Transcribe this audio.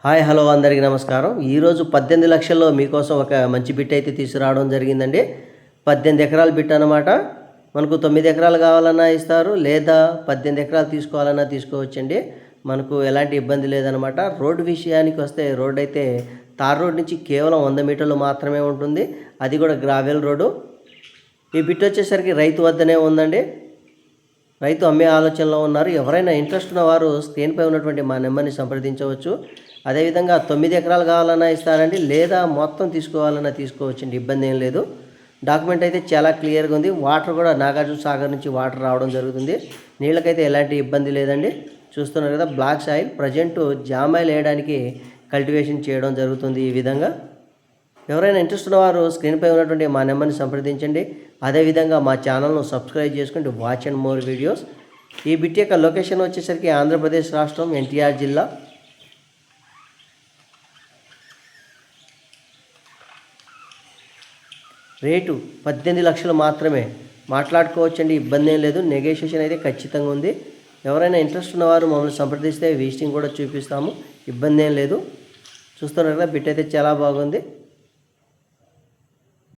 Hi hello అందరికీ నమస్కారం. ఈరోజు 18 లక్షల్లో మీకోసం ఒక మంచి బిట్ అయితే తీసుకురావడం జరిగిందండి. 18 ఎకరాల బిట్ అనమాట. మనకు 9 ఎకరాలు కావాలన్నా ఇస్తారు, లేదా 18 ఎకరాలు తీసుకోవాలన్నా తీసుకోవచ్చండి. మనకు ఎలాంటి ఇబ్బంది లేదనమాట. రోడ్డు విషయానికి వస్తే రోడ్ అయితే తార్ రోడ్ నుంచి కేవలం 100 మీటర్లు మాత్రమే ఉంటుంది. అది కూడా గ్రావెల్ రోడ్డు. ఈ బిట్ వచ్చేసరికి రైతు వద్దనే ఉందండి. రైతు అమ్మే ఆలోచనలో ఉన్నారు. ఎవరైనా ఇంట్రెస్ట్ ఉన్నవారు స్క్రీన్పై ఉన్నటువంటి మా నెంబర్ని సంప్రదించవచ్చు. అదేవిధంగా 9 ఎకరాలు కావాలన్నా ఇస్తారండి, లేదా మొత్తం తీసుకోవాలన్నా తీసుకోవచ్చండి, ఇబ్బంది ఏం లేదు. డాక్యుమెంట్ అయితే చాలా క్లియర్గా ఉంది. వాటర్ కూడా నాగార్జున సాగర్ నుంచి వాటర్ రావడం జరుగుతుంది. నీళ్ళకైతే ఎలాంటి ఇబ్బంది లేదండి. చూస్తున్నారు కదా, బ్లాక్ సాయిల్. ప్రజెంట్ జామాయిల్ వేయడానికి కల్టివేషన్ చేయడం జరుగుతుంది. ఈ విధంగా ఎవరైనా ఇంట్రెస్ట్ ఉన్నవారు స్క్రీన్పై ఉన్నటువంటి మా నెంబర్ని సంప్రదించండి. అదేవిధంగా మా ఛానల్ను సబ్స్క్రైబ్ చేసుకోండి. Watch and more videos. ఈ బిట్ యొక్క లొకేషన్ వచ్చేసరికి ఆంధ్రప్రదేశ్ రాష్ట్రం, ఎన్టీఆర్ జిల్లా. రేటు 18 లక్షలు మాత్రమే. మాట్లాడుకోవచ్చండి, ఇబ్బంది ఏం లేదు. నెగోషియేషన్ అయితే ఖచ్చితంగా ఉంది. ఎవరైనా ఇంట్రెస్ట్ ఉన్నవారు మమ్మల్ని సంప్రదిస్తే విజిటింగ్ కూడా చూపిస్తాము, ఇబ్బంది ఏం లేదు. చూస్తున్నారు కదా, బిట్ అయితే చాలా బాగుంది.